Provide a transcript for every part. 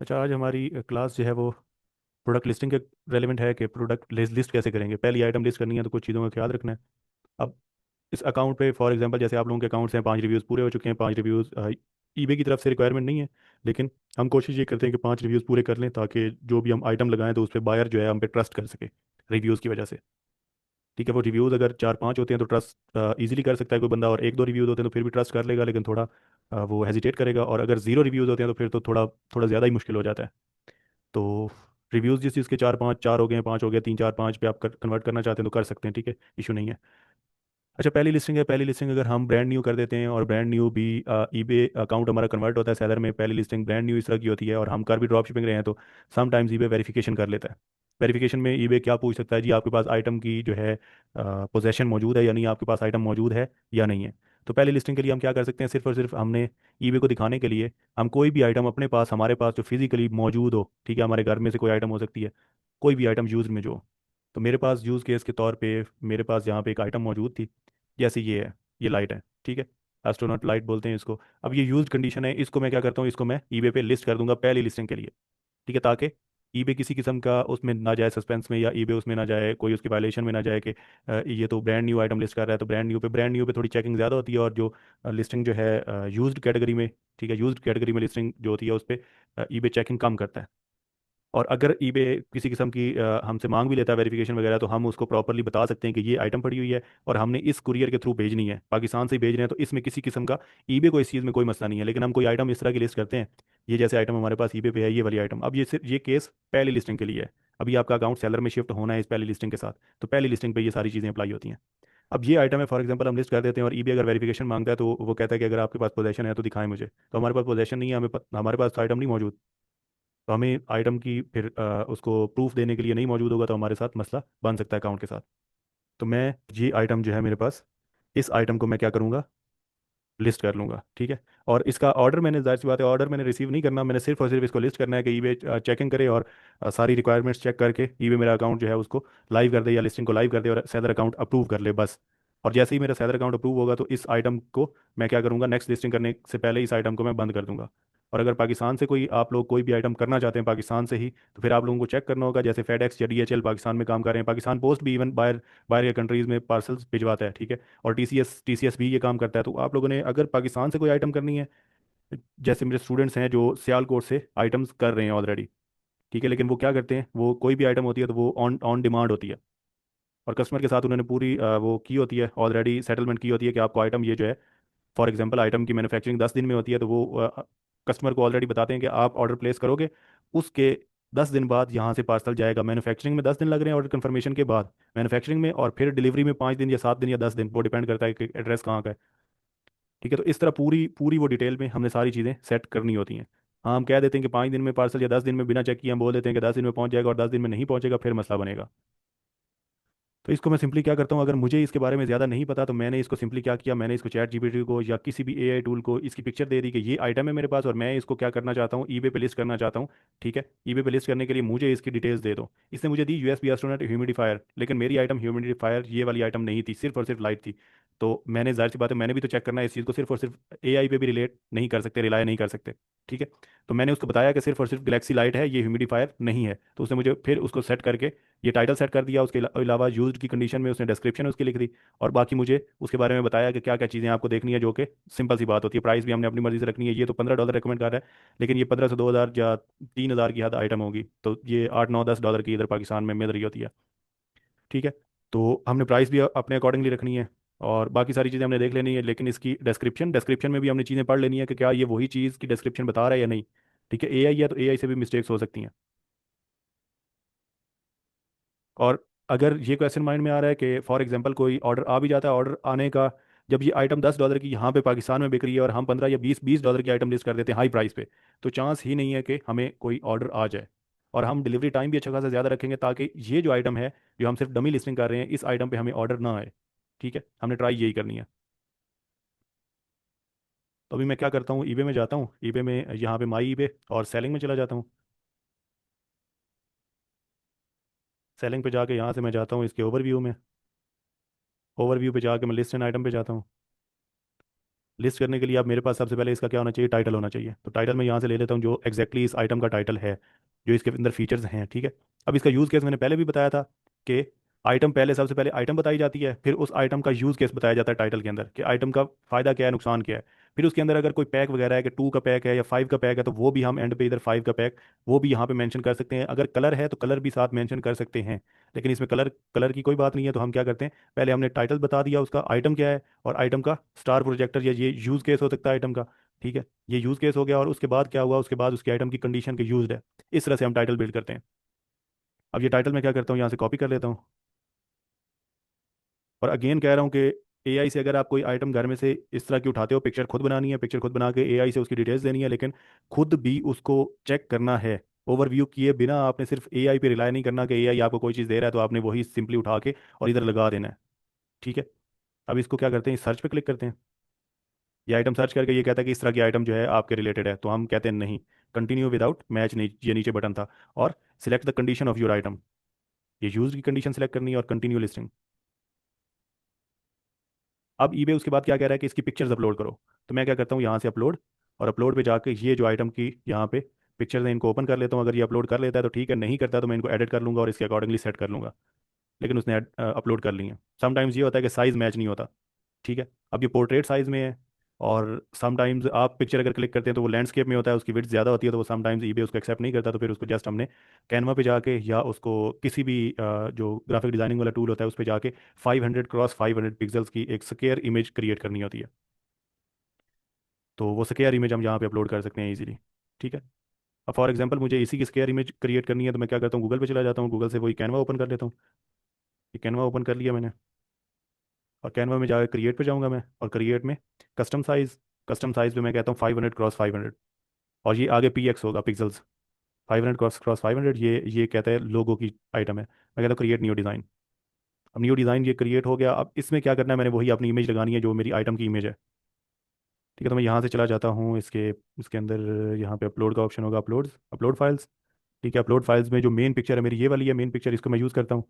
अच्छा, आज हमारी क्लास जो है वो प्रोडक्ट लिस्टिंग के रेलिवेंट है कि प्रोडक्ट लिस्ट कैसे करेंगे। पहली आइटम लिस्ट करनी है तो कुछ चीज़ों का ख्याल रखना है। अब इस अकाउंट पे फॉर एग्जांपल जैसे आप लोगों के अकाउंट्स हैं, 5 रिव्यूज़ पूरे हो चुके हैं। 5 रिव्यूज़ ईबे की तरफ से रिक्वायरमेंट नहीं है, लेकिन हम कोशिश ये करते हैं कि 5 रिव्यूज़ पूरे कर लें ताकि जो भी हम आइटम लगाएं तो उस पर बायर जो है हम पे ट्रस्ट कर सके रिव्यूज़ की वजह से। ठीक है, वो रिव्यूज़ अगर 4-5 होते हैं तो ट्रस्ट इजीली कर सकता है कोई बंदा, और 1-2 रिव्यूज़ होते हैं तो फिर भी ट्रस्ट कर लेगा, लेकिन थोड़ा वो हेजिटेट करेगा। और अगर 0 रिव्यूज़ होते हैं तो फिर तो थोड़ा थोड़ा ज़्यादा ही मुश्किल हो जाता है। तो रिव्यूज़ जिस चीज़ के 4-5, 4 हो गए, 5 हो गए, 3-4-5 पे आप कन्वर्ट करना चाहते हैं तो कर सकते हैं, ठीक है, इशू नहीं है। अच्छा, पहली लिस्टिंग है। पहली लिस्टिंग अगर हम ब्रांड न्यू कर देते हैं और ब्रांड न्यू भी ईबे अकाउंट हमारा कन्वर्ट होता है सेलर में, पहली लिस्टिंग ब्रांड न्यू इस तरह की होती है और हम कर भी ड्रॉप शिपिंग रहे हैं तो समटाइम्स ईबे वेरिफिकेशन कर लेता है। वेरिफिकेशन में ईबे क्या पूछ सकता है, जी आपके पास आइटम की जो है पोजेशन मौजूद है या नहीं, आपके पास आइटम मौजूद है या नहीं है। तो पहली लिस्टिंग के लिए हम क्या कर सकते हैं, सिर्फ और सिर्फ हमने ईबे को दिखाने के लिए हम कोई भी आइटम अपने पास, हमारे पास जो फिजिकली मौजूद हो, ठीक है, हमारे घर में से कोई आइटम हो सकती है, कोई भी आइटम यूज़ में जो हो। तो मेरे पास यूज़ केस के तौर पे मेरे पास यहाँ पे एक आइटम मौजूद थी, जैसे ये है, ये लाइट है, ठीक है, एस्ट्रोनॉट लाइट बोलते हैं इसको। अब ये यूज्ड कंडीशन है, इसको मैं क्या करता हूँ, इसको मैं ईबे पे लिस्ट कर दूंगा पहली लिस्टिंग के लिए, ठीक है, ताकि ईबे किसी किस्म का उसमें ना जाए सस्पेंस में, या ईबे उसमें ना जाए, कोई उसकी वायलेशन में ना जाए कि ये तो ब्रांड न्यू आइटम लिस्ट कर रहा है। तो ब्रांड न्यू पे थोड़ी चेकिंग ज़्यादा होती है, और जो लिस्टिंग जो है यूज्ड कैटेगरी में, ठीक है, यूज्ड कैटेगरी में लिस्टिंग जो होती है उस पर ईबे चेकिंग कम करता है। और अगर ईबे किसी किस्म की हमसे मांग भी लेता है वेरिफिकेशन वगैरह, तो हम उसको प्रॉपरली बता सकते हैं कि ये आइटम पड़ी हुई है और हमने इस कुरियर के थ्रू भेजनी है, पाकिस्तान से ही भेज रहे हैं, तो इसमें किसी किस्म का ईबे को इस चीज़ में कोई मसला नहीं है। लेकिन हम कोई आइटम इस तरह की लिस्ट करते हैं, ये जैसे आइटम हमारे पास ईबे पे है, ये वाली आइटम, अब ये सिर्फ ये केस पहली लिस्टिंग के लिए है। अभी आपका अकाउंट सेलर में शिफ्ट होना है इस पहली लिस्टिंग के साथ, तो पहली लिस्टिंग पे ये सारी चीज़ें अप्लाई होती हैं। अब ये आइटम है, फॉर एग्जांपल हम लिस्ट कर देते हैं और ईबे अगर वेरिफिकेशन मांगता है तो वो कहता है कि अगर आपके पास पोजेशन है तो दिखाएं मुझे। तो हमारे पास पोजेशन नहीं है, हमारे पास तो आइटम नहीं मौजूद। तो हमें आइटम की फिर उसको प्रूफ देने के लिए नहीं मौजूद होगा, तो हमारे साथ मसला बन सकता है अकाउंट के साथ। तो मैं ये आइटम जो है मेरे पास, इस आइटम को मैं क्या करूँगा, लिस्ट कर लूँगा, ठीक है। और इसका ऑर्डर मैंने, जाहिर सी बात है, ऑर्डर मैंने रिसीव नहीं करना, मैंने सिर्फ और सिर्फ इसको लिस्ट करना है कि ईबे चेकिंग करे और सारी रिक्वायरमेंट्स चेक करके ईबे मेरा अकाउंट जो है उसको लाइव कर दे या लिस्टिंग को लाइव कर दे और सेलर अकाउंट अप्रूव कर ले, बस। और जैसे ही मेरा सेलर अकाउंट अप्रूव होगा तो इस आइटम को मैं क्या करूँगा, नेक्स्ट लिस्टिंग करने से पहले इस आइटम को मैं बंद कर दूंगा। और अगर पाकिस्तान से कोई आप लोग कोई भी आइटम करना चाहते हैं पाकिस्तान से ही, तो फिर आप लोगों को चेक करना होगा, जैसे फेडेक्स या डीएचएल पाकिस्तान में काम कर रहे हैं, पाकिस्तान पोस्ट भी इवन बाहर बाहर के कंट्रीज़ में पार्सल्स भिजवाता है, ठीक है। और टीसीएस भी ये काम करता है। तो आप लोगों ने अगर पाकिस्तान से कोई आइटम करनी है, जैसे मेरे स्टूडेंट्स हैं जो सियालकोट से आइटम्स कर रहे हैं ऑलरेडी, ठीक है, लेकिन वो क्या करते हैं, वो कोई भी आइटम होती है तो वो ऑन ऑन डिमांड होती है, और कस्टमर के साथ उन्होंने पूरी वो की होती है, ऑलरेडी सेटलमेंट की होती है कि आपको आइटम ये जो है, फॉर एग्जांपल आइटम की मैन्युफैक्चरिंग 10 दिन में होती है, तो वो कस्टमर को ऑलरेडी बताते हैं कि आप ऑर्डर प्लेस करोगे, उसके 10 दिन बाद यहाँ से पार्सल जाएगा। मैन्युफैक्चरिंग में 10 दिन लग रहे हैं ऑर्डर कन्फर्मेशन के बाद, मैन्युफैक्चरिंग में, और फिर डिलीवरी में 5 दिन या 7 दिन या 10 दिन, वो डिपेंड करता है कि एड्रेस कहाँ का है, ठीक है। तो इस तरह पूरी पूरी वो डिटेल में हमने सारी चीज़ें सेट करनी होती हैं। हाँ, हम कह देते हैं कि 5 दिन में पार्सल या 10 दिन में, बिना चेक किए हम बोल देते हैं कि 10 दिन में पहुंच जाएगा, और 10 दिन में नहीं पहुंचेगा, फिर मसला बनेगा। तो इसको मैं सिंपली क्या करता हूँ, अगर मुझे इसके बारे में ज़्यादा नहीं पता तो मैंने इसको सिंपली क्या किया, मैंने इसको चैट जीपीटी को या किसी भी एआई टूल को इसकी पिक्चर दे दी कि ये आइटम है मेरे पास और मैं इसको क्या करना चाहता हूँ, ईबे पे लिस्ट करना चाहता हूँ, ठीक है। ईबे पे लिस्ट करने के लिए मुझे इसकी डिटेल्स दे दो। इसने मुझे दी यूएसबी एस्ट्रोनट ह्यूमिडिफायर, लेकिन मेरी आइटम ह्यूमिडिफायर ये वाली आइटम नहीं थी, सिर्फ और सिर्फ लाइट थी। तो मैंने, जाहिर सी बात है, मैंने भी तो चेक करना है इस चीज़ को, सिर्फ और सिर्फ एआई पे भी रिलेट नहीं कर सकते, रिलाय नहीं कर सकते, ठीक है। तो मैंने उसको बताया कि सिर्फ और सिर्फ गलेक्सी लाइट है, ये ह्यूमिडिफायर नहीं है। तो उसने मुझे फिर उसको सेट करके ये टाइटल सेट कर दिया, उसके अलावा यूज्ड की कंडीशन में उसने डिस्क्रिप्शन उसकी लिख दी, और बाकी मुझे उसके बारे में बताया कि क्या क्या चीज़ें आपको देखनी है, जो कि सिंपल सी बात होती है, प्राइस भी हमने अपनी मर्जी से रखनी है। ये तो $15 रिकमेंड कर रहा है, लेकिन ये 15 से 2,000 या 3,000 की हद आइटम होगी, तो ये 8-9-10 डॉलर की इधर पाकिस्तान में मिल रही होती है, ठीक है। तो हमने प्राइस भी अपने अकॉर्डिंगली रखनी है, और बाकी सारी चीज़ें हमने देख लेनी है, लेकिन इसकी डिस्क्रिप्शन डिस्क्रिप्शन में भी हमने चीज़ें पढ़ लेनी है कि क्या ये वही चीज़ की डिस्क्रिप्शन बता रहा है या नहीं, ठीक है। एआई है तो एआई से भी मिस्टेक्स हो सकती हैं। और अगर ये क्वेश्चन माइंड में आ रहा है कि फॉर एग्जांपल कोई ऑर्डर आ भी जाता है, ऑर्डर आने का, जब ये आइटम $10 की यहाँ पे पाकिस्तान में बिक रही है और हम 15 या 20-20 डॉलर की आइटम लिस्ट कर देते हैं हाई प्राइस पे, तो चांस ही नहीं है कि हमें कोई ऑर्डर आ जाए। और हम डिलीवरी टाइम भी अच्छा खासा ज़्यादा रखेंगे ताकि ये जो आइटम है, जो हम सिर्फ डमी लिस्टिंग कर रहे हैं, इस आइटम पे हमें ऑर्डर ना आए, ठीक है। हमने ट्राई यही करनी है। तो अभी मैं क्या करता हूँ, ईबे में जाता हूँ, ईबे में यहाँ पे माई ईबे और सेलिंग में चला जाता हूँ। सेलिंग पे जाके यहाँ से मैं जाता हूँ इसके ओवरव्यू में, ओवरव्यू पे जाके मैं लिस्ट एंड आइटम पे जाता हूँ। लिस्ट करने के लिए अब मेरे पास सबसे पहले इसका क्या होना चाहिए, टाइटल होना चाहिए। तो टाइटल मैं यहाँ से ले लेता हूँ जो एग्जैक्टली इस आइटम का टाइटल है, जो इसके अंदर फीचर्स हैं, ठीक है। अब इसका यूज़ केस मैंने पहले भी बताया था कि आइटम पहले, सबसे पहले आइटम बताई जाती है, फिर उस आइटम का यूज़ केस बताया जाता है टाइटल के अंदर कि आइटम का फ़ायदा क्या है, नुकसान क्या है। फिर उसके अंदर अगर कोई पैक वगैरह है कि 2 का पैक है या 5 का पैक है, तो वो भी हम एंड पे इधर 5 का पैक वो भी यहाँ पे मेंशन कर सकते हैं। अगर कलर है तो कलर भी साथ मेंशन कर सकते हैं, लेकिन इसमें कलर कलर की कोई बात नहीं है। तो हम क्या करते हैं, पहले हमने टाइटल बता दिया, उसका आइटम क्या है और आइटम का स्टार प्रोजेक्टर या ये यूज़ केस हो सकता है आइटम का, ठीक है। ये यूज़ केस हो गया, और उसके बाद क्या हुआ, उसके बाद उसकी आइटम की कंडीशन के यूज्ड है। इस तरह से हम टाइटल बिल्ड करते हैं। अब ये टाइटल मैं क्या करता हूँ, यहाँ से कॉपी कर लेता हूँ, और अगेन कह रहा हूँ कि एआई से अगर आप कोई आइटम घर में से इस तरह की उठाते हो, पिक्चर खुद बनानी है, पिक्चर खुद बना के एआई से उसकी डिटेल्स देनी है, लेकिन खुद भी उसको चेक करना है। ओवरव्यू किए बिना आपने सिर्फ एआई पे रिलाई नहीं करना कि एआई आपको कोई चीज़ दे रहा है तो आपने वही सिंपली उठा के और इधर लगा देना है, ठीक है। अब इसको क्या करते हैं, सर्च पे क्लिक करते हैं। ये आइटम सर्च करके ये कहता है कि इस तरह की आइटम जो है आपके रिलेटेड है, तो हम कहते हैं नहीं, कंटिन्यू विदाउट मैच, नहीं ये नीचे बटन था, और select the condition of your item, ये यूज की कंडीशन सेलेक्ट करनी है और कंटिन्यू लिस्टिंग। अब ईबे उसके बाद क्या कह रहा है कि इसकी पिक्चर्स अपलोड करो। तो मैं क्या करता हूँ, यहाँ से अपलोड, और अपलोड पे जाके ये जो आइटम की यहाँ पे पिक्चर्स हैं इनको ओपन कर लेता हूँ। अगर ये अपलोड कर लेता है तो ठीक है, नहीं करता तो मैं इनको एडिट कर लूँगा और इसके अकॉर्डिंगली सेट कर लूँगा। लेकिन उसने अपलोड कर ली है। समटाइम्स ये होता है कि साइज़ मैच नहीं होता, ठीक है। अब ये पोर्ट्रेट साइज़ में है, और समटाइम्स आप पिक्चर अगर क्लिक करते हैं तो वो लैंडस्केप में होता है, उसकी विड्थ ज़्यादा होती है, तो वो समटाइम्स ईबे उसको एक्सेप्ट नहीं करता। तो फिर उसको जस्ट हमने कैनवा पे जाके या उसको किसी भी जो ग्राफिक डिजाइनिंग वाला टूल होता है उस पर जाके 500 क्रॉस 500 पिक्सल्स की एक स्क्वायर इमेज क्रिएट करनी होती है। तो वो स्क्वायर इमेज हम यहाँ पे अपलोड कर सकते हैं इजीली, ठीक है। अब फॉर एग्जांपल मुझे इसी की स्क्वायर इमेज क्रिएट करनी है, तो मैं क्या करता हूँ, गूगल पे चला जाता हूँ, गूगल से वही कैनवा ओपन कर लेता हूँ। ये कैनवा ओपन कर लिया मैंने, और कैनवा में जाकर क्रिएट पे जाऊँगा मैं, और क्रिएट में कस्टम साइज़ पे मैं कहता हूँ 500 क्रॉस 500, और ये आगे पी एक्स होगा, पिक्सल्स। 500 क्रॉस 500, ये कहता है लोगो की आइटम है। मैं कहता हूँ क्रिएट न्यू डिज़ाइन। अब न्यू डिज़ाइन ये क्रिएट हो गया। अब इसमें क्या करना है, मैंने वही अपनी इमेज लगानी है जो मेरी आइटम की इमेज है, ठीक है। तो मैं यहाँ से चला जाता हूँ इसके इसके अंदर, यहाँ पे अपलोड का ऑप्शन होगा, अपलोड फाइल्स, ठीक है। अपलोड फाइल्स में जो मेन पिक्चर है मेरी ये वाली है, मेन पिक्चर, इसको मैं यूज़ करता हूँ,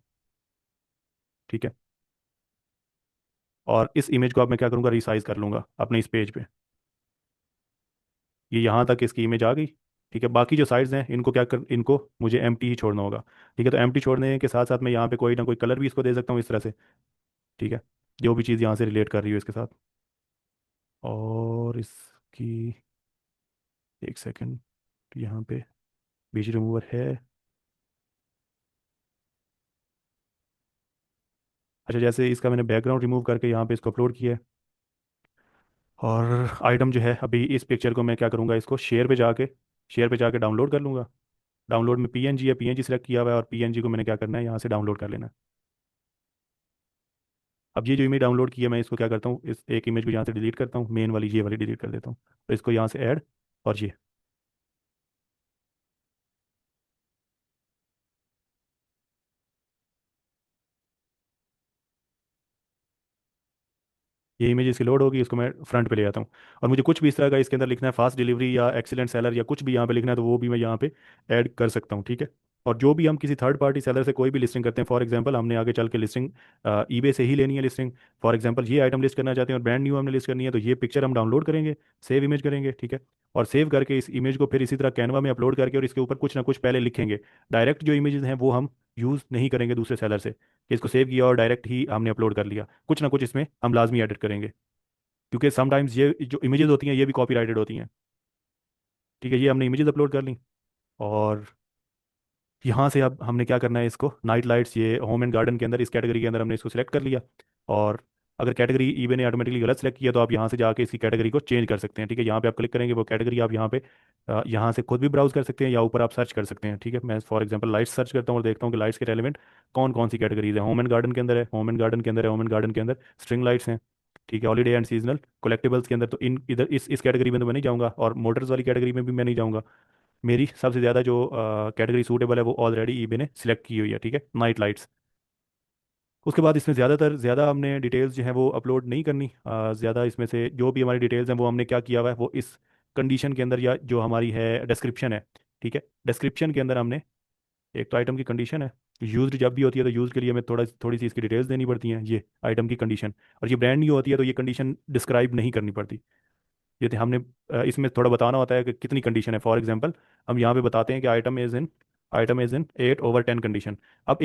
ठीक है। और इस इमेज को अब मैं क्या करूँगा, रिसाइज कर लूँगा अपने इस पेज पे। ये यहाँ तक इसकी इमेज आ गई, ठीक है। बाकी जो साइड्स हैं इनको क्या कर, इनको मुझे एम्प्टी ही छोड़ना होगा, ठीक है। तो एम्प्टी छोड़ने के साथ साथ मैं यहाँ पे कोई ना कोई कलर भी इसको दे सकता हूँ इस तरह से, ठीक है, जो भी चीज़ यहाँ से रिलेट कर रही हो इसके साथ। और इसकी, एक सेकंड, यहाँ पे बीज रिमूवर है। अच्छा, जैसे इसका मैंने बैकग्राउंड रिमूव करके यहाँ पे इसको अपलोड किया है, और आइटम जो है अभी इस पिक्चर को मैं क्या करूँगा, इसको शेयर पे जाके डाउनलोड कर लूँगा। डाउनलोड में पीएनजी है, पीएनजी सेलेक्ट किया हुआ है, और पीएनजी को मैंने क्या करना है, यहाँ से डाउनलोड कर लेना है। अब ये जो इमेज डाउनलोड की है मैं इसको क्या करता हूँ, इस एक इमेज को यहाँ से डिलीट करता हूँ, मेन वाली ये वाली डिलीट कर देता हूँ। तो इसको यहाँ से ऐड, और ये इमेज इसकी लोड होगी, इसको मैं फ्रंट पे ले आता हूँ। और मुझे कुछ भी इस तरह का इसके अंदर लिखना है, फास्ट डिलीवरी या एक्सीलेंट सेलर या कुछ भी यहाँ पे लिखना है, तो वो भी मैं यहाँ पे ऐड कर सकता हूँ, ठीक है। और जो भी हम किसी थर्ड पार्टी सेलर से कोई भी लिस्टिंग करते हैं, फॉर एग्जांपल हमने आगे चल के लिस्टिंग ईबे से ही लेनी है लिस्टिंग। फॉर एग्जांपल ये आइटम लिस्ट करना चाहते हैं और ब्रांड न्यू हमने लिस्ट करनी है, तो ये पिक्चर हम डाउनलोड करेंगे, सेव इमेज करेंगे, ठीक है। और सेव करके इस इमेज को फिर इसी तरह कैनवा में अपलोड करके और इसके ऊपर कुछ ना कुछ पहले लिखेंगे। डायरेक्ट जो इमेजेस हैं वो हम यूज़ नहीं करेंगे दूसरे सेलर से, कि इसको सेव किया और डायरेक्ट ही हमने अपलोड कर लिया। कुछ ना कुछ इसमें हम लाजमी एडिट करेंगे, क्योंकि समटाइम्स ये जो इमेजेस होती हैं ये भी कॉपीराइटेड होती हैं, ठीक है। ये हमने इमेजेस अपलोड कर ली, और यहाँ से अब हमने क्या करना है, इसको नाइट लाइट्स, ये होम एंड गार्डन के अंदर इस कैटेगरी के अंदर हमने इसको सिलेक्ट कर लिया। और अगर कैटेगरी ईबे ने ऑटोमेटिकली गलत सेलेक्ट किया तो आप यहाँ से जाके इसकी कैटेगरी को चेंज कर सकते हैं, ठीक है। यहाँ पे आप क्लिक करेंगे, वो कैटेगरी आप यहाँ पे यहाँ से खुद भी ब्राउज कर सकते हैं या ऊपर आप सर्च कर सकते हैं, ठीक है। मैं फॉर एग्जांपल लाइट्स सर्च करता हूँ और देखता हूँ कि लाइट्स के रेलिवेंट कौन कौन सी कैटेगरीज है। होम एंड गार्डन के अंदर है, होम एंड गार्डन के अंदर है, होम एंड गार्डन के अंदर स्ट्रिंग लाइट्स हैं, ठीक है। हॉलीडे एंड सीजनल कलेक्टिबल्स के अंदर तो इन इधर इस कैटेगरी में तो मैं नहीं जाऊँगा, और मोटर्स वाली कैटेगरी में भी मैं नहीं जाऊँगा। मेरी सबसे ज़्यादा जो कैटेगरी सूटेबल है वो ऑलरेडी ईबे ने सिलेक्ट की हुई है, ठीक है, नाइट लाइट्स। उसके बाद इसमें ज़्यादा हमने डिटेल्स जो है वो अपलोड नहीं करनी। ज़्यादा इसमें से जो भी हमारी डिटेल्स हैं वो हमने क्या किया हुआ है, वो इस कंडीशन के अंदर, या जो हमारी है डिस्क्रिप्शन है, ठीक है, डिस्क्रिप्शन के अंदर हमने एक तो आइटम की कंडीशन है, यूज्ड जब भी होती है तो यूज़ के लिए हमें थोड़ी सी इसकी डिटेल्स देनी पड़ती हैं, ये आइटम की कंडीशन। और ये ब्रांड न्यू होती है तो ये कंडीशन डिस्क्राइब नहीं करनी पड़ती। ये तो हमने इसमें थोड़ा बताना होता है कि कितनी कंडीशन है। फॉर एग्जांपल हम यहाँ पे बताते हैं कि आइटम इज इन 8/10 कंडीशन। अब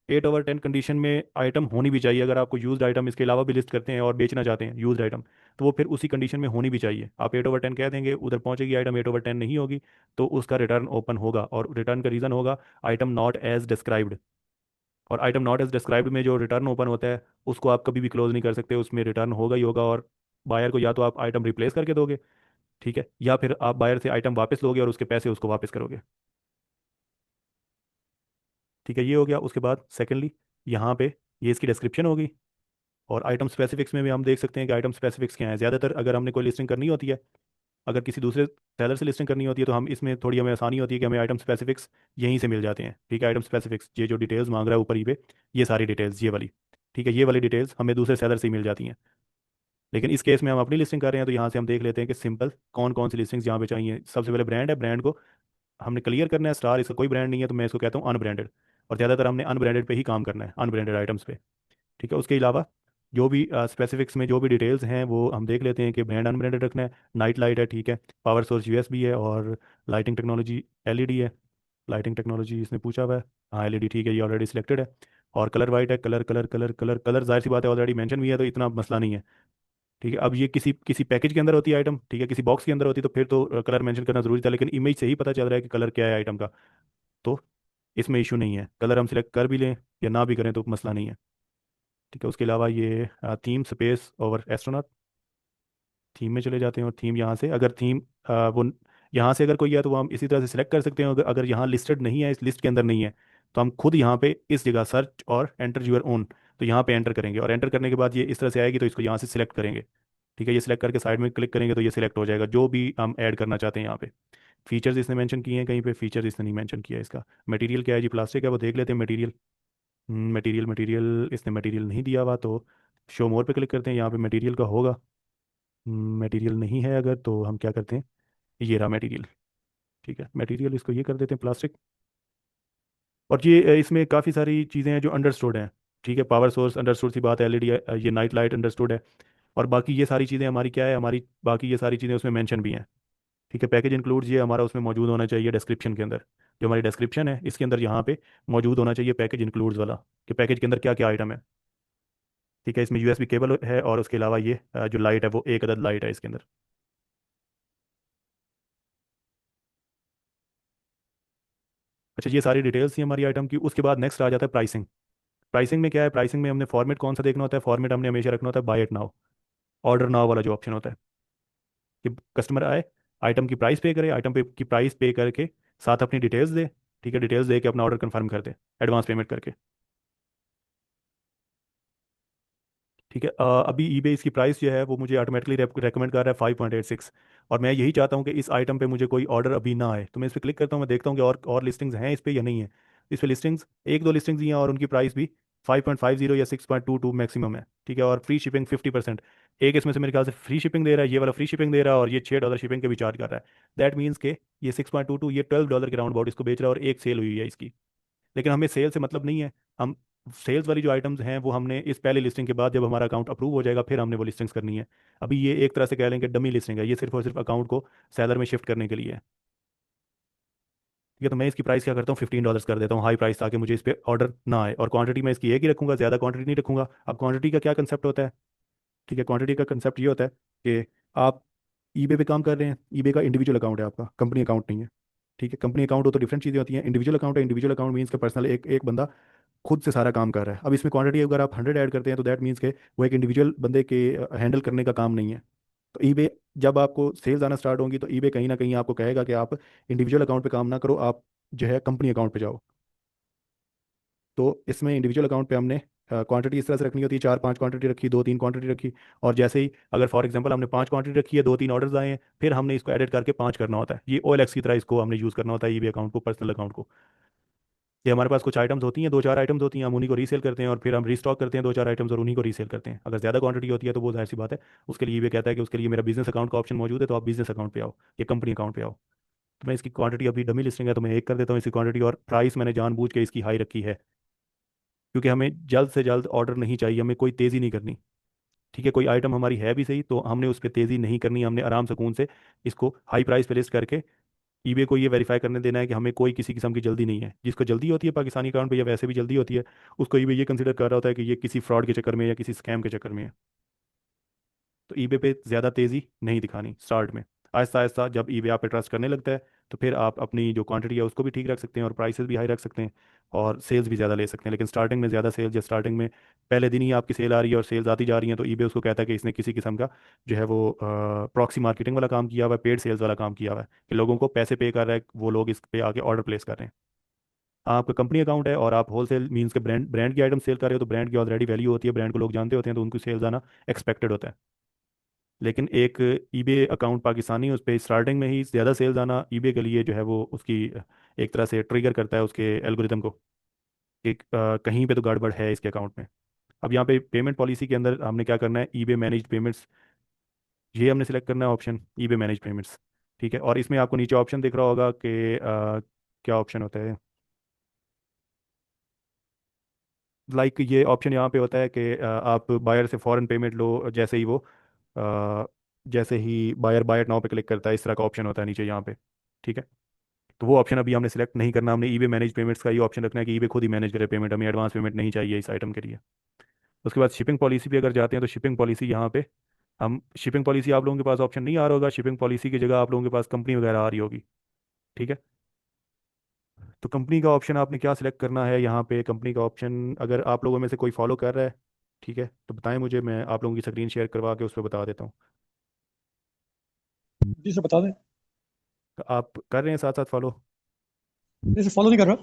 8/10 कंडीशन में आइटम होनी भी चाहिए। अगर आपको यूज्ड आइटम इसके अलावा भी लिस्ट करते हैं और बेचना चाहते हैं यूज्ड आइटम, तो वो फिर उसी कंडीशन में होनी भी चाहिए। आप 8/10 कह देंगे, उधर पहुंचेगी आइटम 8/10 नहीं होगी, तो उसका रिटर्न ओपन होगा, और रिटर्न का रीज़न होगा आइटम नॉट एज डिस्क्राइब्ड। और आइटम नॉट एज डिस्क्राइब्ड में जो रिटर्न ओपन होता है उसको आप कभी भी क्लोज नहीं कर सकते, उसमें रिटर्न होगा ही होगा। और बायर को या तो आप आइटम रिप्लेस करके दोगे, ठीक है, या फिर आप बायर से आइटम वापस लोगे और उसके पैसे उसको वापस करोगे। ठीक है, ये हो गया। उसके बाद सेकेंडली यहाँ पे ये इसकी डिस्क्रिप्शन होगी। और आइटम स्पेसिफिक्स में भी हम देख सकते हैं कि आइटम स्पेसिफिक्स क्या है। ज़्यादातर अगर हमने कोई लिस्टिंग करनी होती है, अगर किसी दूसरे सेलर से लिस्टिंग करनी होती है, तो हम इसमें थोड़ी हमें आसानी होती है कि हमें आइटम स्पेसिफिक्स यहीं से मिल जाते हैं। ठीक है, आइटम स्पेसिफिक्स ये जो डिटेल्स मांग रहा है ऊपर ही पे, ये सारी डिटेल्स ये वाली, ठीक है, ये वाली डिटेल्स हमें दूसरे सेलर से ही मिल जाती हैं। लेकिन इस केस में हम अपनी लिस्टिंग कर रहे हैं, तो यहाँ से हम देख लेते हैं कि सिंपल कौन कौन सी लिस्टिंग्स यहाँ पे चाहिए। सबसे पहले ब्रांड है, ब्रांड को हमने क्लियर करना है। स्टार इसका कोई ब्रांड नहीं है तो मैं इसको कहता हूँ अनब्रांडेड। और ज़्यादातर हमने अनब्रांडेड पे ही काम करना है, अनब्रांडेड आइटम्स पे। ठीक है, उसके अलावा जो भी स्पेसिफिक्स में जो भी डिटेल्स हैं वो हम देख लेते हैं कि ब्रांड अनब्रांडेड रखना है। नाइट लाइट है, ठीक है, पावर सोर्स यूएसबी है, और लाइटिंग टेक्नोलॉजी एलईडी है। लाइटिंग टेक्नोलॉजी इसने पूछा हुआ है, हाँ एलईडी, ठीक है, ये ऑलरेडी सिलेक्टेड है। और कलर वाइट है, colour colour colour colour colour जाहिर सी बात है ऑलरेडी मेंशन भी है, तो इतना मसला नहीं है। ठीक है, अब ये किसी किसी पैकेज के अंदर होती है आइटम, ठीक है, किसी बॉक्स के अंदर होती है, तो फिर तो कलर मेंशन करना जरूरी था, लेकिन इमेज से ही पता चल रहा है कि कलर क्या है आइटम का। तो इसमें इशू नहीं है, कलर हम सिलेक्ट कर भी लें या ना भी करें तो मसला नहीं है। ठीक है, उसके अलावा ये theme space over astronaut, theme में चले जाते हैं। और थीम यहाँ से अगर थीम वो यहाँ से अगर कोई है तो वो हम इसी तरह से सिलेक्ट कर सकते हैं। अगर अगर यहाँ लिस्टेड नहीं है, इस लिस्ट के अंदर नहीं है, तो हम खुद यहाँ पे इस जगह सर्च और एंटर यूर ओन, तो यहाँ पे एंटर करेंगे, और एंटर करने के बाद ये इस तरह से आएगी, तो इसको यहाँ से सिलेक्ट करेंगे। ठीक है, ये सिलेक्ट करके साइड में क्लिक करेंगे तो ये सिलेक्ट हो जाएगा जो भी हम ऐड करना चाहते हैं यहाँ पे। फीचर्स इसने मेंशन किए हैं, कहीं पे फीचर्स इसने नहीं मेंशन किया है। इसका मटेरियल क्या है जी, प्लास्टिक है, वो देख लेते हैं मटेरियल। मटेरियल इसने मटेरियल नहीं दिया हुआ, तो शो मोर पे क्लिक करते हैं, यहाँ पे मटेरियल का होगा। मटेरियल नहीं है अगर, तो हम क्या करते हैं, ये रहा मटेरियल। ठीक है, मटेरियल इसको ये कर देते हैं प्लास्टिक। और ये इसमें काफ़ी सारी चीज़ें हैं जो अंडरस्टूड हैं। ठीक है, पावर सोर्स अंडरस्टूड सी बात है, एलईडी, ये नाइट लाइट अंडरस्टूड है। और बाकी ये सारी चीज़ें हमारी क्या है, हमारी बाकी ये सारी चीज़ें उसमें मेंशन भी हैं। ठीक है, पैकेज इंक्लूड्स ये हमारा उसमें मौजूद होना चाहिए डिस्क्रिप्शन के अंदर। जो हमारी डिस्क्रिप्शन है इसके अंदर यहाँ पे मौजूद होना चाहिए पैकेज इंक्लूड्स वाला, कि पैकेज के अंदर क्या क्या आइटम है। ठीक है, इसमें यूएसबी केबल है, और उसके अलावा ये जो लाइट है वो एक अदद लाइट है इसके अंदर। अच्छा, ये सारी डिटेल्स थी हमारी आइटम की। उसके बाद नेक्स्ट आ जाता है प्राइसिंग। प्राइसिंग में क्या है, प्राइसिंग में हमने फॉर्मेट कौन सा देखना होता है, फॉर्मेट हमने हमेशा रखना होता है buy it now, order now वाला जो ऑप्शन होता है, कि कस्टमर आए, आइटम की प्राइस पे करे, आइटम पे की प्राइस पे करके साथ अपनी डिटेल्स दे। ठीक है, डिटेल्स दे के अपना ऑर्डर कंफर्म कर दे एडवांस पेमेंट करके। ठीक है, अभी ईबे इसकी प्राइस जो है वो मुझे ऑटोमेटिकली रेकमेंड कर रहा है 5.86। और मैं यही चाहता हूँ कि इस आइटम पे मुझे कोई ऑर्डर अभी ना आए, तो मैं इस पर क्लिक करता हूँ, मैं देखता हूँ कि और लिस्टिंग्स हैं इस पे या नहीं है। इस पे लिस्टिंग्स एक दो लिस्टिंग्स ही हैं, और उनकी प्राइस भी 5.50 या 6.22 मैक्सिमम है। ठीक है, और फ्री शिपिंग 50%। एक इसमें से मेरे ख्याल से फ्री शिपिंग दे रहा है, ये वाला फ्री शिपिंग दे रहा है, और ये $6 शिपिंग के भी चार्ज कर रहा है। दैट मीन्स के ये 6.22 ये $12 के राउंड अबाउट इसको बेच रहा है, और एक सेल हुई है इसकी। लेकिन हमें सेल से मतलब नहीं है। हम सेल्स वाली जो आइटम्स हैं वो हमने इस पहले लिस्टिंग के बाद जब हमारा अकाउंट अप्रूव हो जाएगा फिर हमने वो लिस्टिंग्स करनी है। अभी ये एक तरह से कह लें कि डमी लिस्टिंग है, ये सिर्फ और सिर्फ अकाउंट को सेलर में शिफ्ट करने के लिए है। ठीक है, तो मैं इसकी प्राइस क्या करता हूँ, $15 कर देता हूँ हाई प्राइस, ताकि मुझे इस पर ऑर्डर ना आए। और क्वांटिटी मैं इसकी एक ही रखूंगा, ज़्यादा क्वांटिटी नहीं रखूंगा। अब क्वांटिटी का क्या कंसेप्ट होता है, ठीक है, क्वांटिटी का कंसेप्ट ये होता है कि आप ईबे पे काम कर रहे हैं, ईबे का इंडिविजुअल अकाउंट है, आपका कंपनी अकाउंट नहीं है। ठीक है, कंपनी अकाउंट हो तो डिफरेंट चीज़ें होती हैं, इंडिविजुअल अकाउंट है, इंडिविजुअल अकाउंट मीन्स का पर्सनल एक एक बंदा खुद से सारा काम कर रहा है। अब इसमें क्वांटिटी अगर आप 100 ऐड करते हैं तो दैट मीन्स के वो एक इंडिविजुअल बंदे के हैंडल करने का काम नहीं है। तो ईबे जब आपको सेल्स आना स्टार्ट होंगी तो ईबे कहीं ना कहीं आपको कहेगा कि आप इंडिविजुअल अकाउंट पे काम ना करो, आप जो है कंपनी अकाउंट पे जाओ। तो इसमें इंडिविजुअल अकाउंट पे हमने क्वांटिटी इस तरह से रखनी होती है, 4-5 क्वांटिटी रखी, 2-3 क्वांटिटी रखी। और जैसे ही अगर फॉर एग्जांपल हमने 5 क्वांटिटी रखी है, 2-3 ऑर्डर्स आए हैं, फिर हमने इसको एडिट करके 5 करना होता है। ये OLX की तरह इसको हमने यूज़ करना होता है ईबे अकाउंट को, पर्सनल अकाउंट को। ये हमारे पास कुछ आइटम्स होती हैं, 2-4 आइटम्स होती हैं, हम उन्हीं को रीसेल करते हैं, और फिर हम रीस्टॉक करते हैं 2-4 आइटम्स और उन्हीं को रीसेल करते हैं। अगर ज़्यादा क्वांटिटी होती है तो वो जाहिर सी बात है, उसके लिए ये कहता है कि उसके लिए मेरा बिजनेस अकाउंट का ऑप्शन मौजूद है, तो आप बिजनेस अकाउंट पे आओ या कंपनी अकाउंट पे आओ। तो मैं इसकी क्वांटिटी, अभी डमी लिस्टिंग है तो मैं एक कर देता हूँ इसकी क्वांटिटी, और प्राइस मैंने जानबूझ के इसकी हाई रखी है, क्योंकि हमें जल्द से जल्द ऑर्डर नहीं चाहिए, हमें कोई तेज़ी नहीं करनी। ठीक है, कोई आइटम हमारी है भी सही तो हमने उस पर तेज़ी नहीं करनी, हमने आराम सुकून से इसको हाई प्राइस पे लिस्ट करके ईबे को ये वेरीफाई करने देना है कि हमें कोई किसी किस्म की जल्दी नहीं है। जिसको जल्दी होती है पाकिस्तानी अकाउंट पे या वैसे भी जल्दी होती है, उसको ईबे ये कंसिडर कर रहा होता है कि ये किसी फ्रॉड के चक्कर में या किसी स्कैम के चक्कर में है। तो ईबे पे ज़्यादा तेज़ी नहीं दिखानी स्टार्ट में। आहिस्ता आहिस्ता जब ईबे आप पे ट्रस्ट करने लगता है तो फिर आप अपनी जो क्वांटिटी है उसको भी ठीक रख सकते हैं और प्राइसेस भी हाई रख सकते हैं और सेल्स भी ज़्यादा ले सकते हैं। लेकिन स्टार्टिंग में ज़्यादा सेल्स, या स्टार्टिंग में पहले दिन ही आपकी सेल आ रही है और सेल्स आती जा रही हैं, तो ईबे उसको कहता है कि इसने किसी किस्म का जो है वो प्रॉक्सी मार्केटिंग वाला काम किया हुआ है, पेड सेल्स वाला काम किया हुआ है, कि लोगों को पैसे पे कर रहा है, वो लोग इस पे आके ऑर्डर प्लेस कर रहे हैं। आपका कंपनी अकाउंट है और आप होलसेल मींस के ब्रांड ब्रांड की आइटम सेल कर रहे हो, तो ब्रांड की ऑलरेडी वैल्यू होती है, ब्रांड को लोग जानते होते हैं, तो उनकी सेल्स आना एक्सपेक्टेड होता है। लेकिन एक ईबे अकाउंट पाकिस्तानी, उस पर स्टार्टिंग में ही ज़्यादा सेल्स आना ईबे के लिए जो है वो उसकी एक तरह से ट्रिगर करता है उसके एल्गोरिदम को कि कहीं पे तो गड़बड़ है इसके अकाउंट में। अब यहाँ पे पेमेंट पॉलिसी के अंदर हमने क्या करना है, ईबे मैनेज पेमेंट्स, ये हमने सेलेक्ट करना है ऑप्शन ईबे मैनेज पेमेंट्स। ठीक है, और इसमें आपको नीचे ऑप्शन दिख रहा होगा कि क्या ऑप्शन होता है, लाइक ये ऑप्शन यहाँ पे होता है कि आप बायर से फ़ौरन पेमेंट लो जैसे ही वो अ, जैसे ही बायर बायर नाउ पे क्लिक करता है, इस तरह का ऑप्शन होता है नीचे यहाँ पे। ठीक है, तो वो ऑप्शन अभी हमने सेलेक्ट नहीं करना, हमने ईबे मैनेज पेमेंट्स का ये ऑप्शन रखना है कि ईबे खुद ही मैनेज करे पेमेंट, हमें एडवांस पेमेंट नहीं चाहिए इस आइटम के लिए। उसके बाद शिपिंग पॉलिसी पे अगर जाते हैं तो शिपिंग पॉलिसी यहाँ पे हम, शिपिंग पॉलिसी आप लोगों के पास ऑप्शन नहीं आ रहा होगा, शिपिंग पॉलिसी की जगह आप लोगों के पास कंपनी वगैरह आ रही होगी। ठीक है, तो कंपनी का ऑप्शन आपने क्या सिलेक्ट करना है यहाँ पे, कंपनी का ऑप्शन अगर आप लोगों में से कोई फॉलो कर रहा है, ठीक है, तो बताएं मुझे, मैं आप लोगों की स्क्रीन शेयर करवा के उस पर बता देता हूँ। जी सर बता दें। तो आप कर रहे हैं साथ साथ फॉलो? नहीं सर फॉलो नहीं कर रहा।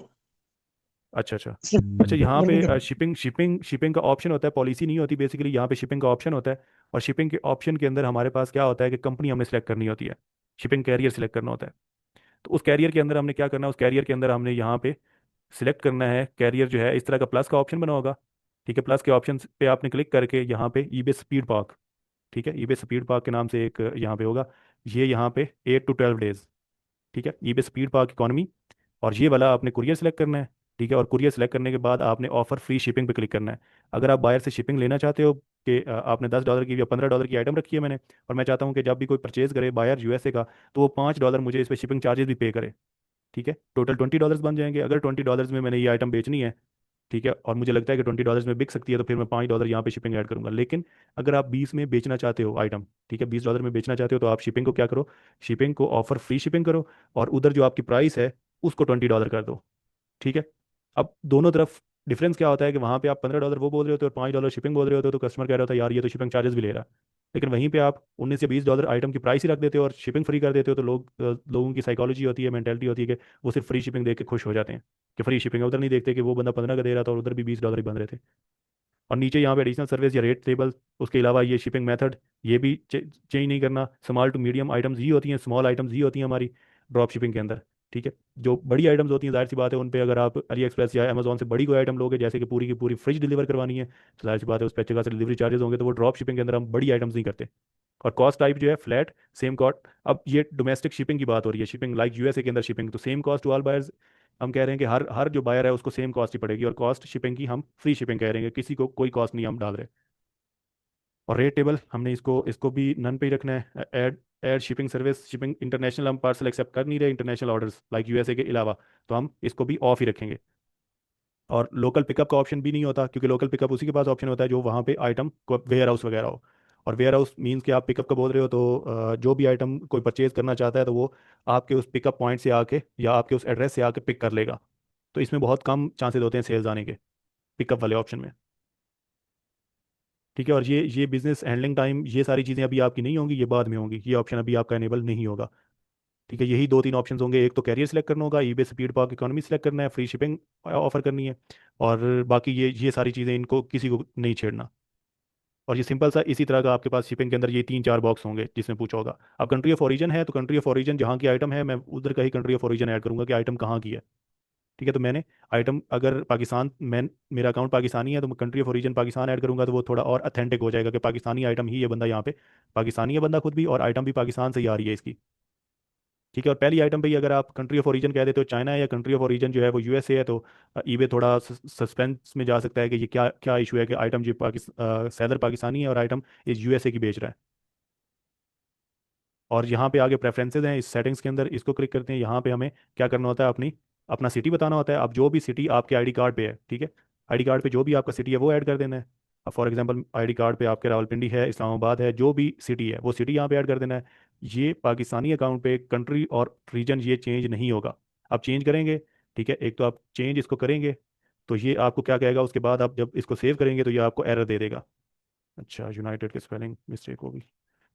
अच्छा अच्छा। अच्छा, सिर्फ यहाँ वर्क नहीं कर पे रहा। शिपिंग का ऑप्शन होता है, पॉलिसी नहीं होती बेसिकली, यहाँ पे शिपिंग का ऑप्शन होता है। और शिपिंग के ऑप्शन के अंदर हमारे पास क्या होता है कि कंपनी हमने सेलेक्ट करनी होती है, शिपिंग कैरियर सेलेक्ट करना होता है। तो उस कैरियर के अंदर हमने क्या करना है, उस कैरियर के अंदर हमने यहाँ पे सिलेक्ट करना है कैरियर जो है, इस तरह का प्लस का ऑप्शन बना होगा। ठीक है, प्लस के ऑप्शन पे आपने क्लिक करके यहाँ पे ईबे स्पीड पार्क, ठीक है, ईबे स्पीड पार्क के नाम से एक यहाँ पे होगा, ये यहाँ पे 8 to 12 डेज। ठीक है, ईबे स्पीड पार्क इकोनॉमी, और ये वाला आपने कुरियर सेलेक्ट करना है। ठीक है, और कुरियर सेलेक्ट करने के बाद आपने ऑफर फ्री शिपिंग पे क्लिक करना है। अगर आप बायर से शिपिंग लेना चाहते हो कि आपने $10 की या $15 की आइटम रखी है मैंने, और मैं चाहता हूँ कि जब भी कोई परचेज करे बायर यूएसए का, तो वो $5 मुझे इस पर शिपिंग चार्जेस भी पे करे। ठीक है, टोटल $20 बन जाएंगे। अगर $20 में मैंने ये आइटम बेचनी है, ठीक है, और मुझे लगता है कि $20 में बिक सकती है, तो फिर मैं $5 यहाँ पे शिपिंग ऐड करूंगा। लेकिन अगर आप 20 में बेचना चाहते हो आइटम, ठीक है, $20 में बेचना चाहते हो, तो आप शिपिंग को क्या करो, शिपिंग को ऑफर फ्री शिपिंग करो, और उधर जो आपकी प्राइस है उसको $20 कर दो। ठीक है, अब दोनों तरफ डिफरेंस क्या होता है कि वहाँ पे आप $15 वो बोल रहे होते हो और $5 शिपिंग बोल रहे होते हो, तो कस्टमर कह रहा होता है यार ये तो शिपिंग चार्जेस भी ले रहा है। लेकिन वहीं पे आप $19 या $20 आइटम की प्राइस ही रख देते हो और शिपिंग फ्री कर देते हो, तो लोगों की साइकोलॉजी होती है, मेंटेलिटी होती है कि वो सिर्फ फ्री शिपिंग देख के खुश हो जाते हैं कि फ्री शिपिंग है, उधर नहीं देखते कि वो बंदा 15 का दे रहा था और उधर भी $20 ही बन रहे थे। और नीचे यहाँ पे एडिशनल सर्विस या रेट टेबल, उसके अलावा ये शिपिंग मेथड, ये भी चेंज नहीं करना। स्मॉल टू मीडियम आइटम्स ही होती हैं, स्मॉल आइटम्स ही होती हैं हमारी ड्रॉप शिपिंग के अंदर। ठीक है, जो बड़ी आइटम्स होती हैं जाहिर सी बात है उन पे अगर आप अली एक्सप्रेस या अमेजोन से बड़ी कोई आइटम लोगे, जैसे कि पूरी की पूरी फ्रिज डिलीवर करवानी है, तो जाहिर सी बात है उस पर अच्छे खासे डिलीवरी चार्जेस होंगे, तो वो ड्रॉप शिपिंग के अंदर हम बड़ी आइटम्स नहीं करते। और कॉस्ट टाइप जो है फ्लैट, सेम कॉस्ट। अब ये डोमेस्टिक शिपिंग की बात हो रही है, शिपिंग लाइक यूएसए के अंदर शिपिंग, तो same cost to all buyers. हम कह रहे हैं कि हर हर जो बायर है उसको सेम कॉस्ट ही पड़ेगी, और कॉस्ट शिपिंग की हम फ्री शिपिंग कह रहे हैं, किसी को कोई कॉस्ट नहीं हम डाल रहे। और रेट टेबल हमने इसको इसको भी नन पे ही रखना है। Add add shipping service, shipping international हम पार्सल एक्सेप्ट कर नहीं रहे इंटरनेशनल ऑर्डर्स लाइक यूएसए के अलावा, तो हम इसको भी ऑफ ही रखेंगे। और लोकल पिकअप का ऑप्शन भी नहीं होता, क्योंकि लोकल पिकअप उसी के पास ऑप्शन होता है जो वहाँ पे आइटम को वेयर हाउस वगैरह हो। और वेयर हाउस मीन्स कि आप पिकअप का बोल रहे हो, तो जो भी आइटम कोई परचेज करना चाहता है तो वो आपके उस पिकअप पॉइंट से आके या आपके उस एड्रेस से आके पिक कर लेगा। तो इसमें बहुत कम चांसेस होते हैं सेल्स आने के पिकअप वाले ऑप्शन में। ठीक है, और ये बिजनेस हैंडलिंग टाइम, ये सारी चीज़ें अभी आपकी नहीं होंगी, ये बाद में होंगी, ये ऑप्शन अभी आपका इनेबल नहीं होगा। ठीक है, यही दो तीन ऑप्शन होंगे, एक तो कैरियर सेलेक्ट करना होगा, eBay speed park economy select करना है, फ्री शिपिंग ऑफर करनी है, और बाकी ये सारी चीज़ें इनको किसी को नहीं छेड़ना। और ये सिंपल सा इसी तरह का आपके पास शिपिंग के अंदर ये 3 4 बॉक्स होंगे जिसमें पूछा होगा। अब कंट्री ऑफ ओरिजिन है, तो कंट्री ऑफ ओरिजिन जहाँ की आइटम है मैं उधर का ही कंट्री ऑफ ओरिजिन ऐड करूंगा कि आइटम कहाँ की है। ठीक है, तो मैंने आइटम अगर पाकिस्तान, मैं मेरा अकाउंट पाकिस्तानी है तो मैं country of origin Pakistan add करूंगा, तो वो थोड़ा और अथेंटिक हो जाएगा कि पाकिस्तानी आइटम ही ये बंदा यहाँ पे पाकिस्तानी है बंदा खुद भी, और आइटम भी पाकिस्तान से ही आ रही है इसकी। ठीक है। और पहली आइटम पे ही अगर आप कंट्री ऑफ ओरिजिन कह देते हो चाइना है, या कंट्री ऑफ ओरिजिन जो है वो यूएसए है, तो ईबे थोड़ा सस्पेंस में जा सकता है कि ये क्या क्या इशू है कि आइटम जो सेलर पाकिस्तानी है और आइटम इस यूएसए की बेच रहा है। और यहाँ पे आगे प्रेफरेंसेज हैं, इस सेटिंग्स के अंदर इसको क्लिक करते हैं। यहाँ पे हमें क्या करना होता है, अपना सिटी बताना होता है। अब जो भी सिटी आपके आईडी कार्ड पे है, ठीक है, आईडी कार्ड पे जो भी आपका सिटी है वो ऐड कर देना है। अब फॉर एग्जांपल आईडी कार्ड पे आपके रावलपिंडी है, इस्लामाबाद है, जो भी सिटी है वो सिटी यहाँ पे ऐड कर देना है। ये पाकिस्तानी अकाउंट पे कंट्री और रीजन ये चेंज नहीं होगा। आप चेंज करेंगे, ठीक है, एक तो आप चेंज इसको करेंगे तो ये आपको क्या कहेगा, उसके बाद आप जब इसको सेव करेंगे तो ये आपको एरर दे देगा। अच्छा, यूनाइटेड की स्पेलिंग मिस्टेक होगी।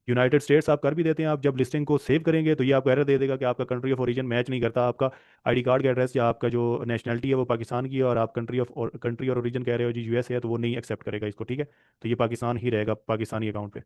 यूनाइटेड स्टेट्स आप कर भी देते हैं, आप जब लिस्टिंग को सेव करेंगे तो ये आपको एरर दे देगा कि आपका कंट्री ऑफ ओरिजिन मैच नहीं करता। आपका आईडी कार्ड का एड्रेस या आपका जो नेशनलिटी है वो पाकिस्तान की है, और आप कंट्री और ओरिजिन कह रहे हो जी यूएस है, तो वो नहीं एक्सेप्ट करेगा इसको, ठीक है। तो ये पाकिस्तान ही रहेगा, पाकिस्तानी अकाउंट पे।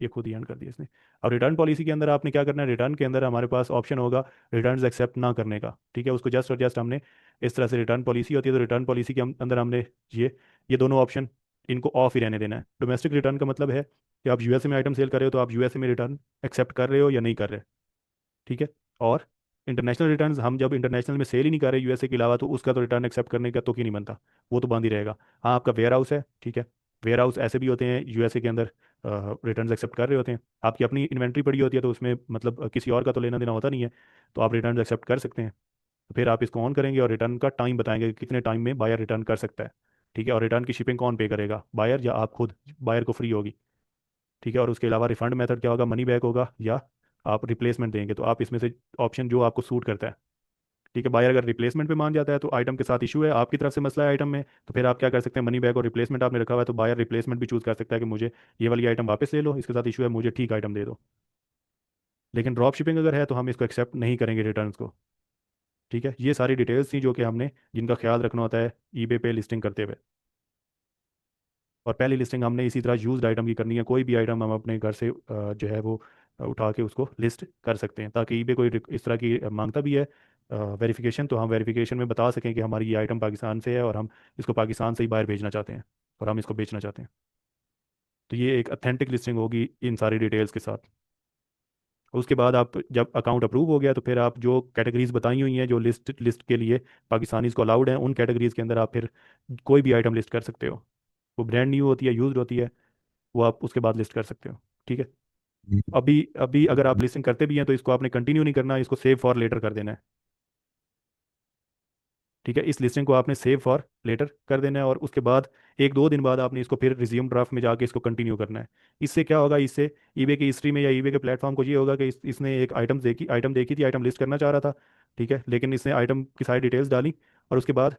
ये खुद ही एंड कर दिया इसने। अब रिटर्न पॉलिसी के अंदर आपने क्या करना है, रिटर्न के अंदर हमारे पास ऑप्शन होगा रिटर्न एक्सेप्ट ना करने का, ठीक है। उसको जस्ट और जस्ट हमने इस तरह से, रिटर्न पॉलिसी होती है तो रिटर्न पॉलिसी के अंदर हमने ये दोनों ऑप्शन इनको ऑफ ही रहने देना है। डोमेस्टिक रिटर्न का मतलब है कि आप यूएसए में आइटम सेल कर रहे हो तो आप यूएसए में रिटर्न एक्सेप्ट कर रहे हो या नहीं कर रहे, ठीक है। और इंटरनेशनल रिटर्न्स, हम जब इंटरनेशनल में सेल ही नहीं कर रहे यूएसए के अलावा, तो उसका तो रिटर्न एक्सेप्ट करने का तो ही नहीं बनता, वो तो बंद ही रहेगा। हाँ, आपका वेयर हाउस है, ठीक है, वेयर हाउस ऐसे भी होते हैं यूएसए के अंदर, रिटर्न्स एक्सेप्ट कर रहे होते हैं। आपकी अपनी इन्वेंट्री पड़ी होती है तो उसमें मतलब किसी और का तो लेना देना होता नहीं है, तो आप रिटर्न एक्सेप्ट कर सकते हैं। तो फिर आप इसको ऑन करेंगे और रिटर्न का टाइम बताएंगे कि कितने टाइम में बायर रिटर्न कर सकता है, ठीक है। और रिटर्न की शिपिंग कौन पे करेगा, बायर या आप खुद, बायर को फ्री होगी, ठीक है। और उसके अलावा रिफंड मेथड क्या होगा, मनी बैक होगा या आप रिप्लेसमेंट देंगे, तो आप इसमें से ऑप्शन जो आपको सूट करता है, ठीक है। बायर अगर रिप्लेसमेंट पे मान जाता है तो आइटम के साथ इशू है, आपकी तरफ से मसला है आइटम में, तो फिर आप क्या कर सकते हैं, मनी बैक और रिप्लेसमेंट आपने रखा हुआ है तो बायर रिप्लेसमेंट भी चूज कर सकता है कि मुझे ये वाली आइटम वापस ले लो, इसके साथ इशू है, मुझे ठीक आइटम दे दो। लेकिन ड्रॉप शिपिंग अगर है तो हम इसको एक्सेप्ट नहीं करेंगे रिटर्न को, ठीक है। ये सारी डिटेल्स थी जो कि हमने, जिनका ख्याल रखना होता है ईबे पे लिस्टिंग करते हुए। और पहली लिस्टिंग हमने इसी तरह यूज्ड आइटम की करनी है, कोई भी आइटम हम अपने घर से जो है वो उठा के उसको लिस्ट कर सकते हैं, ताकि ईबे कोई इस तरह की मांगता भी है वेरिफिकेशन, तो हम वेरिफिकेशन में बता सकें कि हमारी ये आइटम पाकिस्तान से है और हम इसको पाकिस्तान से ही बाहर भेजना चाहते हैं और हम इसको बेचना चाहते हैं। तो ये एक अथेंटिक लिस्टिंग होगी इन सारी डिटेल्स के साथ। उसके बाद आप जब अकाउंट अप्रूव हो गया तो फिर आप जो कैटेगरीज बताई हुई हैं जो लिस्ट लिस्ट के लिए पाकिस्तानीज को अलाउड हैं, उन कैटेगरीज के अंदर आप फिर कोई भी आइटम लिस्ट कर सकते हो। वो ब्रांड न्यू होती है, यूज्ड होती है, वो आप उसके बाद लिस्ट कर सकते हो, ठीक है। अभी अभी अगर आप लिस्टिंग करते भी हैं तो इसको आपने कंटिन्यू नहीं करना, इसको सेव फॉर लेटर कर देना है, ठीक है। इस लिस्टिंग को आपने सेव फॉर लेटर कर देना है और उसके बाद 1-2 दिन बाद आपने इसको फिर रिज्यूम ड्राफ्ट में जाके इसको कंटिन्यू करना है। इससे क्या होगा, इससे ईबे की हिस्ट्री में या ईबे के प्लेटफॉर्म को ये होगा कि इसने एक आइटम देखी थी, आइटम लिस्ट करना चाह रहा था, ठीक है, लेकिन इसने आइटम की सारी डिटेल्स डाली और उसके बाद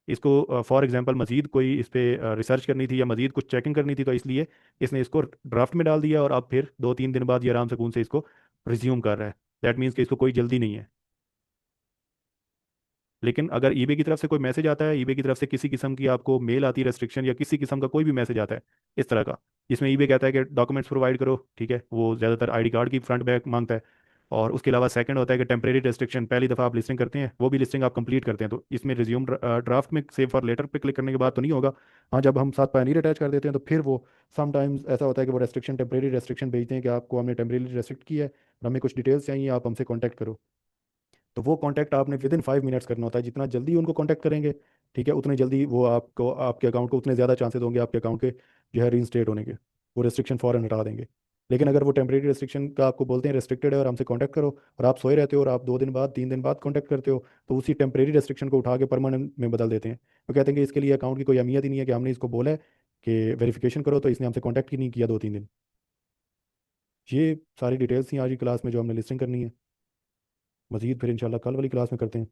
इसको फॉर एग्जांपल मजीद कोई इस पर रिसर्च करनी थी या मजीद कुछ चेकिंग करनी थी, तो इसलिए इसने इसको ड्राफ्ट में डाल दिया और अब फिर 2-3 दिन बाद ये आराम सुकून से इसको रिज्यूम कर रहा है। दैट मीन्स कि इसको कोई जल्दी नहीं है। लेकिन अगर ईबे की तरफ से कोई मैसेज आता है, ईबे की तरफ से किसी किस्म की आपको मेल आती है रेस्ट्रिक्शन, या किसी किस्म का कोई भी मैसेज आता है इस तरह का, जिसमें ईबे कहता है कि डॉक्यूमेंट्स प्रोवाइड करो, ठीक है, वो ज़्यादातर आईडी कार्ड की फ्रंट बैक मांगता है। और उसके अलावा सेकंड होता है कि टेम्परेरी रेस्ट्रिक्शन, पहली दफ़ा आप लिस्टिंग करते हैं, वो भी लिस्टिंग आप कंप्लीट करते हैं, तो इसमें रिज्यूम ड्राफ्ट में सेव फॉर लेटर पे क्लिक करने के बाद तो नहीं होगा। हाँ, जब हम साथ पायनीर अटैच कर देते हैं तो फिर वो समटाइम्स ऐसा होता है कि वो रेस्ट्रिक्शन, टेम्परेरी रेस्ट्रिक्शन भेजते हैं कि आपको हमने टेम्परेरी रेस्ट्रिक्ट किया है और हमें कुछ डिटेल्स चाहिए, आप हमसे कॉन्टैक्ट करो। तो वो कांटेक्ट आपने विद इन 5 मिनट्स करना होता है, जितना जल्दी उनको कांटेक्ट करेंगे, ठीक है, उतने जल्दी वो आपको, आपके अकाउंट को उतने ज़्यादा चांसेस होंगे आपके अकाउंट के जो है रीइंस्टेट होने के, वो रेस्ट्रिक्शन फ़ौरन हटा देंगे। लेकिन अगर वो टेम्परेरी रेस्ट्रिक्शन का आपको बोलते हैं रेस्ट्रिक्टेड है और हमसे कांटेक्ट करो, और आप सोए रहते हो और आप 2 दिन बाद 3 दिन बाद कांटेक्ट करते हो, तो उसी टेम्परेरी रेस्ट्रिक्शन को उठा के परमानेंट में बदल देते हैं। वो कहते हैं कि इसके लिए अकाउंट की कोई अहमियत ही नहीं है, कि हमने इसको बोला है कि वेरिफिकेशन करो तो इसने हमसे कॉन्टैक्ट ही नहीं किया 2-3 दिन। ये सारी डिटेल्स थी आज की क्लास में जो हमने लिस्टिंग करनी है। मजीद फिर इंशाल्लाह कल वाली क्लास में करते हैं।